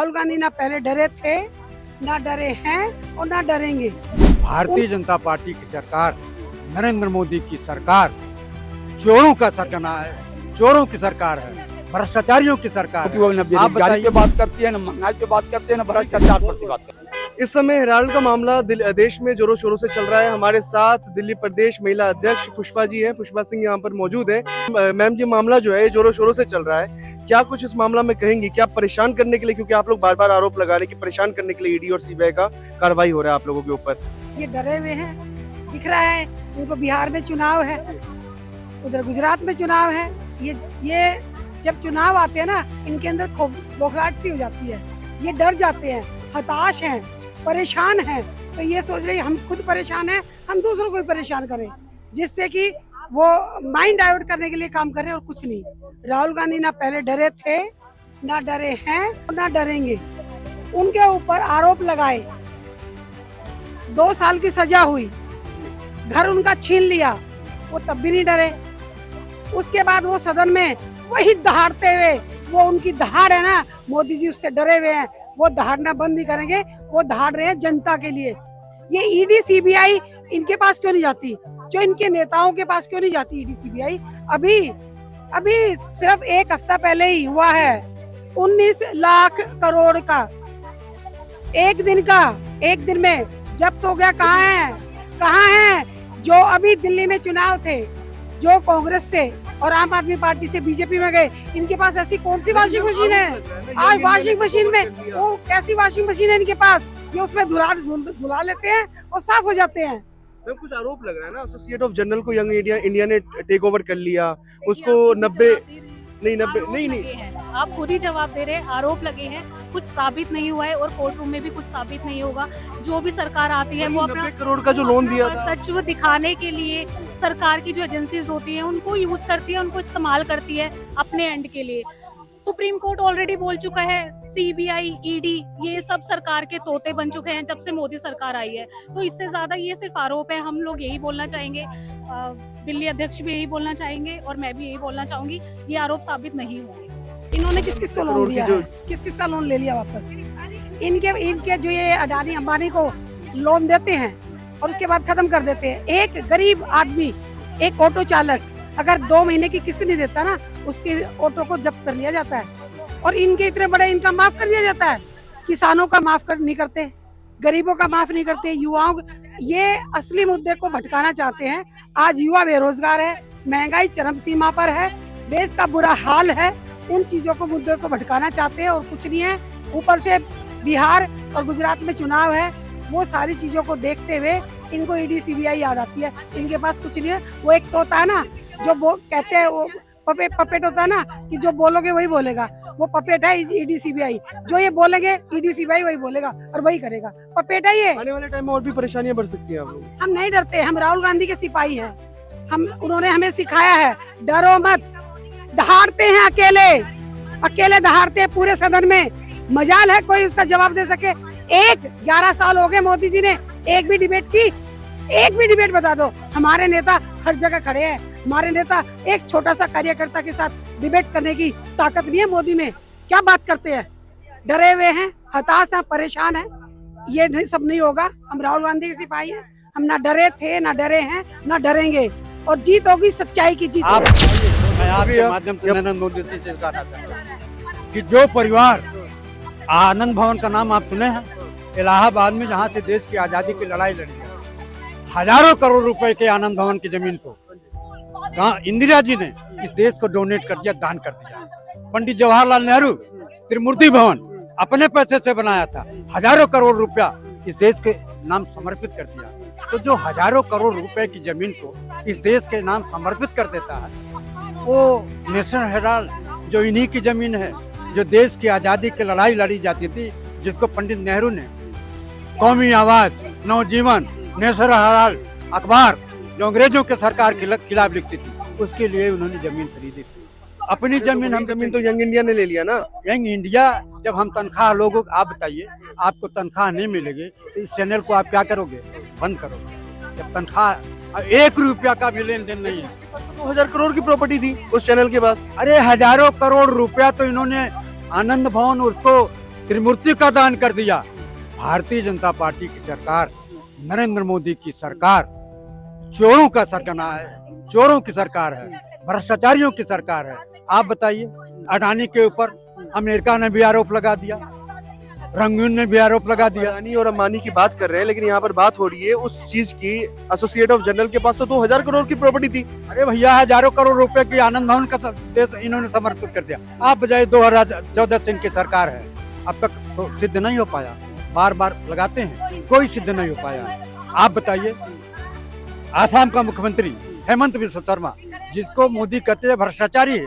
राहुल गांधी ना पहले डरे थे, ना डरे हैं और ना डरेंगे। भारतीय जनता पार्टी की सरकार, नरेंद्र मोदी की सरकार चोरों का सरगना है, चोरों की सरकार है, भ्रष्टाचारियों की सरकार है। वो न बेरोजगारी पे बात करती है, न महंगाई पे बात करती है, न भ्रष्टाचार पर बात करती है। इस समय हिराल का मामला देश में जोरों शोरों से चल रहा है। हमारे साथ दिल्ली प्रदेश महिला अध्यक्ष पुष्पा जी हैं, पुष्पा सिंह यहाँ पर मौजूद हैं। मैम जी, मामला जो है जोरों शोरों से चल रहा है, क्या कुछ इस मामला में कहेंगी? क्या परेशान करने के लिए, क्योंकि आप लोग बार बार आरोप लगा रहे हैं कि परेशान करने के लिए ईडी और सीबीआई का कार्रवाई हो रहा है आप लोगों के ऊपर? ये डरे हुए हैं, दिख रहा है उनको। बिहार में चुनाव है, उधर गुजरात में चुनाव है। ये जब चुनाव आते हैं ना, इनके अंदर बौखलाहट सी हो जाती है। ये डर जाते हैं, हताश हैं, परेशान हैं। तो ये सोच रहे हैं हम खुद परेशान हैं, हम दूसरों को भी परेशान करें, जिससे कि वो माइंड डाइवर्ट करने के लिए काम करें और कुछ नहीं। राहुल गांधी ना पहले डरे थे, ना डरे हैं और ना डरेंगे। उनके ऊपर आरोप लगाए, 2 साल की सजा हुई, घर उनका छीन लिया, वो तब भी नहीं डरे। उसके बाद वो सदन में वही दहाड़ते हुए, वो उनकी दहाड़ है ना, मोदी जी उससे डरे हुए हैं, वो दहाड़ना बंद नहीं करेंगे। वो दहाड़ रहे हैं जनता के लिए। ये ईडी सीबीआई इनके पास क्यों नहीं जाती? जो इनके नेताओं के पास क्यों नहीं जाती ईडी सीबीआई? अभी सिर्फ 1 हफ्ता पहले ही हुआ है 19 लाख करोड़ का एक दिन में जब्त हो गया। कहाँ है जो अभी दिल्ली में चुनाव थे, जो कांग्रेस से और आम आदमी पार्टी से बीजेपी में गए, इनके पास ऐसी कौन सी वॉशिंग मशीन है? आज वॉशिंग मशीन में वो कैसी वॉशिंग मशीन है इनके पास? ये उसमें धुला लेते हैं और साफ हो जाते हैं। मैम, कुछ आरोप लग रहा है ना, एसोसिएट ऑफ जर्नल को यंग इंडिया ने टेक ओवर कर लिया, उसको 90 नहीं आप खुद ही जवाब दे रहे हैं। आरोप लगे हैं, कुछ साबित नहीं हुआ है और कोर्ट रूम में भी कुछ साबित नहीं होगा। जो भी सरकार आती है वो अपना 90 करोड़ का जो लोन दिया था, सच वो दिखाने के लिए सरकार की जो एजेंसीज होती हैं उनको यूज करती है, उनको इस्तेमाल करती है अपने एंड के लिए। सुप्रीम कोर्ट ऑलरेडी बोल चुका है, सीबीआई, ईडी ये सब सरकार के तोते बन चुके हैं जब से मोदी सरकार आई है। तो इससे ज्यादा ये सिर्फ आरोप है। हम लोग यही बोलना चाहेंगे, दिल्ली अध्यक्ष भी यही बोलना चाहेंगे और मैं भी यही बोलना चाहूंगी, ये आरोप साबित नहीं होंगे। इन्होंने किस को लोन दिया है? किस का लोन ले लिया वापस? इनके जो ये अडानी अंबानी को लोन देते हैं और उसके बाद खत्म कर देते हैं। एक गरीब आदमी, एक ऑटो चालक अगर 2 महीने की किस्त नहीं देता ना, उसके ऑटो को जब्त कर लिया जाता है। और इनके इतने बड़े इनकम माफ कर दिया जाता है। किसानों का नहीं करते, गरीबों का माफ नहीं करते, युवाओं। ये असली मुद्दे को भटकाना चाहते हैं। आज युवा बेरोजगार है, महंगाई चरम सीमा पर है, देश का बुरा हाल है। उन चीजों को, मुद्दे को भटकाना चाहते हैं और कुछ नहीं है। ऊपर से बिहार और गुजरात में चुनाव है, वो सारी चीजों को देखते हुए इनको ईडी सीबीआई याद आती है। इनके पास कुछ नहीं है। वो एक तोता है ना, जो कहते हैं वो पपेट होता है ना, कि जो बोलोगे वही बोलेगा। वो पपेट है ईडी सीबीआई। जो ये बोलेंगे ईडी सीबीआई वही बोलेगा और वही करेगा। पपेट है ये। आने वाले टाइम में और भी परेशानियां बढ़ सकती हैं आप लोग। हम नहीं डरते, हम राहुल गांधी के सिपाही हैं। उन्होंने हमें सिखाया है, डरो मत। दहाड़ते हैं अकेले दहाड़ते हैं पूरे सदन में। मजाल है कोई उसका जवाब दे सके? 11 साल हो गए मोदी जी ने एक भी डिबेट की? एक भी डिबेट बता दो। हमारे नेता हर जगह खड़े हैं। हमारे नेता एक छोटा सा कार्यकर्ता के साथ डिबेट करने की ताकत नहीं है मोदी में। क्या बात करते हैं? डरे हुए हैं, हताश हैं, परेशान हैं। ये सब नहीं होगा। हम राहुल गांधी के सिपाही हैं। हम ना डरे थे, ना डरे हैं, ना डरेंगे। और जीत होगी सच्चाई की जीत। मैं आपके माध्यम से नरेंद्र मोदी से कहना चाहता हूं कि जो परिवार, आनंद भवन का नाम आप सुने हैं, इलाहाबाद में जहां से देश की आजादी की लड़ाई लड़ी है, हजारों करोड़ रुपए के आनंद भवन की जमीन को इंदिरा जी ने इस देश को डोनेट कर दिया, दान कर दिया। पंडित जवाहरलाल नेहरू त्रिमूर्ति भवन अपने पैसे से बनाया था, हजारों करोड़ रुपया इस देश के नाम समर्पित कर दिया। तो जो हजारों करोड़ रुपए की जमीन को इस देश के नाम समर्पित कर देता है, वो नेशनल हेराल्ड जो इन्हीं की जमीन है, जो देश की आजादी की लड़ाई लड़ी जाती थी, जिसको पंडित नेहरू ने कौमी आवाज, नवजीवन, नेशनल हेराल्ड अखबार जो अंग्रेजों के सरकार के खिलाफ लिखती थी, उसके लिए उन्होंने जमीन खरीदी थी। अपनी जमीन, हम जमीन तो यंग इंडिया ने ले लिया ना। यंग इंडिया, जब हम तनख्वाह लोगों, आप बताइए, आपको तनख्वाह नहीं मिलेगी तो इस चैनल को आप क्या करोगे? बंद करोगे। जब तनख्वाह 1 रुपया का भी लेन देन नहीं है। 2000 करोड़ की प्रॉपर्टी थी उस चैनल के पास। अरे हजारों करोड़ रुपया तो इन्होंने आनंद भवन, उसको त्रिमूर्ति का दान कर दिया। भारतीय जनता पार्टी की सरकार, नरेंद्र मोदी की सरकार चोरों का सरगना है, चोरों की सरकार है, भ्रष्टाचारियों की सरकार है। आप बताइए, अडानी के ऊपर अमेरिका ने भी आरोप लगा दिया, रंगून ने भी आरोप लगा दिया। अडानी और अंबानी की बात कर रहे हैं, लेकिन यहाँ पर बात हो रही है उस चीज की। एसोसिएट ऑफ जनरल के पास तो 2000 करोड़ की प्रॉपर्टी थी। अरे भैया, हजारों करोड़ रुपए की आनंद भवन का देश इन्होंने समर्पित कर दिया। आप बजाय 2014 से इनकी सरकार है, अब तक तो सिद्ध नहीं हो पाया। बार बार लगाते हैं, कोई सिद्ध नहीं हो पाया। आप बताइए, आसाम का मुख्यमंत्री हेमंत बिस्वा शर्मा, जिसको मोदी कहते हैं भ्रष्टाचारी है,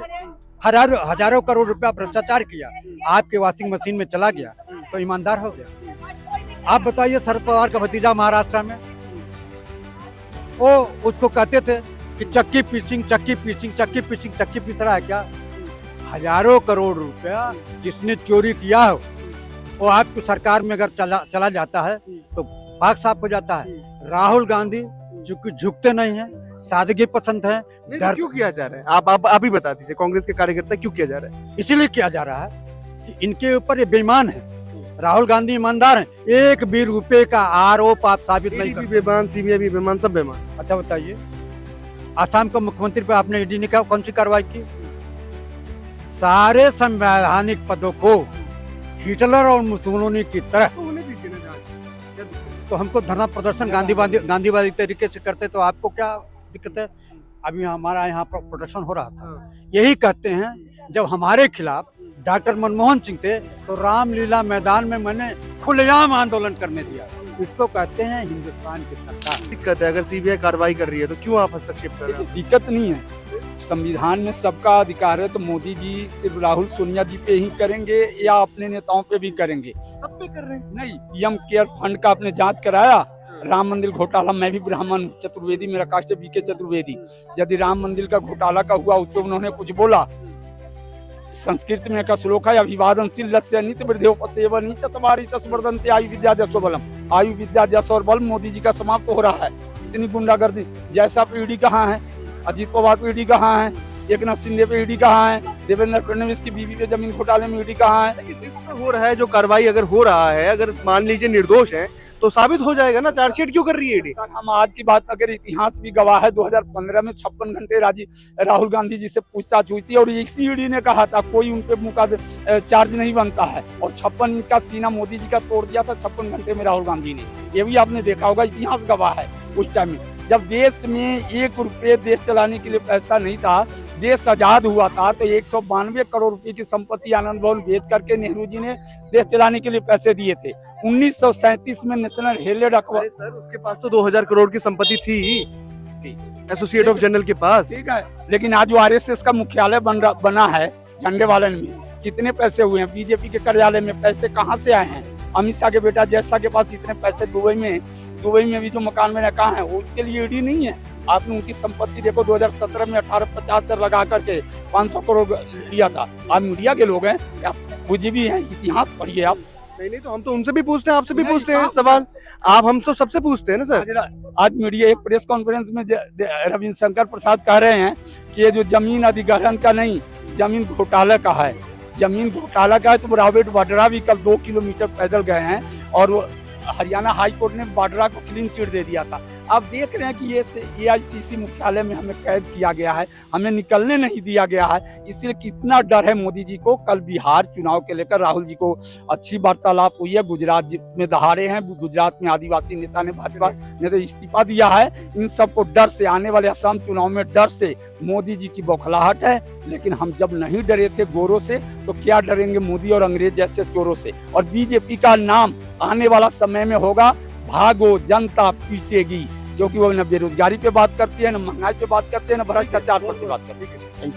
हजारों करोड़ रुपया भ्रष्टाचार किया, आपके वॉशिंग मशीन में चला गया तो ईमानदार हो गया। आप बताइए, शरद पवार का भतीजा महाराष्ट्र में, वो उसको कहते थे कि चक्की पीसिंग पीस रहा है क्या? हजारों करोड़ रुपया जिसने चोरी किया हो, वो आपकी सरकार में अगर चला जाता है तो पाक साफ हो जाता है। राहुल गांधी चूंकि झुकते नहीं हैं, सादगी पसंद है। डर क्यों किया जा रहा है? आप ही बता दीजिए, कांग्रेस के कार्यकर्ता क्यों किया जा रहा है? इसीलिए किया जा रहा है कि इनके ऊपर ये बेईमान है। राहुल गांधी ईमानदार है, एक भी रुपए का आरोप आप साबित नहीं कर। बेईमान, सीबीआई भी बेईमान, सब बेईमान। अच्छा बताइए, आसाम का मुख्यमंत्री पे आपने ईडी ने कौन सी कार्रवाई की? सारे संवैधानिक पदों को हिटलर और मुसोलिनी की तरह, तो हमको धरना प्रदर्शन गांधीवादी तरीके से करते तो आपको क्या दिक्कत है? अभी हमारा यहाँ पर प्रोटेक्शन हो रहा था। यही कहते हैं, जब हमारे खिलाफ डॉक्टर मनमोहन सिंह थे तो रामलीला मैदान में मैंने खुलेआम आंदोलन करने दिया। इसको कहते हैं हिंदुस्तान की सरकार। दिक्कत है, अगर सीबीआई कार्रवाई कर रही है तो क्यों आप हस्तक्षेप कर रहे हैं? दिक्कत नहीं है, संविधान में सबका अधिकार है। तो मोदी जी सिर्फ राहुल सोनिया जी पे ही करेंगे या अपने नेताओं पे भी करेंगे? सब पे कर रहे हैं। नहीं, पीएम केयर फंड का आपने जांच कराया? राम मंदिर घोटाला, मैं भी ब्राह्मण, चतुर्वेदी, मेरा कास्ट है बीके चतुर्वेदी। यदि राम मंदिर का घोटाला का हुआ, उस पर उन्होंने कुछ बोला? संस्कृत में का श्लोक है, अभिवादनशील लस्य नित वृद्धोपसेवन ही चतवारी तस्वर्धन्ते आयु विद्या जसो बलम। आयु विद्या जस और बल मोदी जी का समाप्त हो रहा है। इतनी गुंडागर्दी, जैसा पे ईडी कहाँ है, अजीत पवार पे ईडी कहाँ है, एकनाथ शिंदे पे ईडी कहाँ है, देवेंद्र फडणवीस की बीवी पे जमीन घोटाले में ईडी कहाँ है? लेकिन इस पर हो रहा है जो कार्रवाई, अगर हो रहा है, अगर मान लीजिए निर्दोष है तो साबित हो जाएगा ना। चार्जशीट क्यों कर रही है ईडी? सर, हम आज की बात अगर, इतिहास भी गवाह है, 2015 में 56 घंटे राहुल गांधी जी से पूछताछ हुई थी और इसी ईडी ने कहा था कोई उन पे मुकदमा चार्ज नहीं बनता है, और 56 इंच का सीना मोदी जी का तोड़ दिया था 56 घंटे में राहुल गांधी ने। ये भी आपने देखा होगा, इतिहास गवाह है। उस टाइम में जब देश में 1 रुपये देश चलाने के लिए पैसा नहीं था, देश आजाद हुआ था, तो 192 करोड़ रुपए की संपत्ति आनंद भवन बेच करके नेहरू जी ने देश चलाने के लिए पैसे दिए थे। 1937 में नेशनल हेरिटेज अरे सर, उसके पास तो 2000 करोड़ की संपत्ति थी एसोसिएट ऑफ जनरल के पास। ठीक है, लेकिन आज जो आरएसएस का मुख्यालय बना है झंडेवालन में, कितने पैसे हुए हैं? बीजेपी के कार्यालय में पैसे कहाँ से आए हैं? अमित शाह के बेटा जैसा के पास इतने पैसे दुबई में भी जो मकान मैंने कहा है, वो उसके लिए ईडी नहीं है। आपने उनकी संपत्ति देखो, 2017 में 1850 से लगा करके 500 करोड़ लिया था। आप मीडिया के लोग हैं, आप मुझे भी हैं, इतिहास पढ़िए आप। नहीं, तो हम तो उनसे भी पूछते हैं, आपसे भी पूछते हैं सवाल। आप हम तो सबसे पूछते हैं ना सर। आज मीडिया एक प्रेस कॉन्फ्रेंस में रविशंकर प्रसाद कह रहे हैं कि ये जो जमीन अधिग्रहण का नहीं, जमीन घोटाला का है। जमीन घोटाला का है तो रॉबर्ट वाड्रा भी कल 2 किलोमीटर पैदल गए हैं और वो हरियाणा हाई कोर्ट ने वाड्रा को क्लीन चिट दे दिया था। आप देख रहे हैं कि ये AICC मुख्यालय में हमें कैद किया गया है, हमें निकलने नहीं दिया गया है। इसलिए कितना डर है मोदी जी को। कल बिहार चुनाव के लेकर राहुल जी को अच्छी वार्तालाप हुई है। गुजरात में दहाड़े हैं, गुजरात में आदिवासी नेता ने, भाजपा ने तो इस्तीफा दिया है। इन सबको डर से, आने वाले असम चुनाव में डर से मोदी जी की बौखलाहट है। लेकिन हम जब नहीं डरे थे गोरों से, तो क्या डरेंगे मोदी और अंग्रेज जैसे चोरों से। और बीजेपी का नाम आने वाला समय में होगा भागो जनता पीटेगी, क्योंकि वो न बेरोजगारी पे बात करती है, न महंगाई पे बात करते हैं, न भ्रष्टाचार पर बात करती है।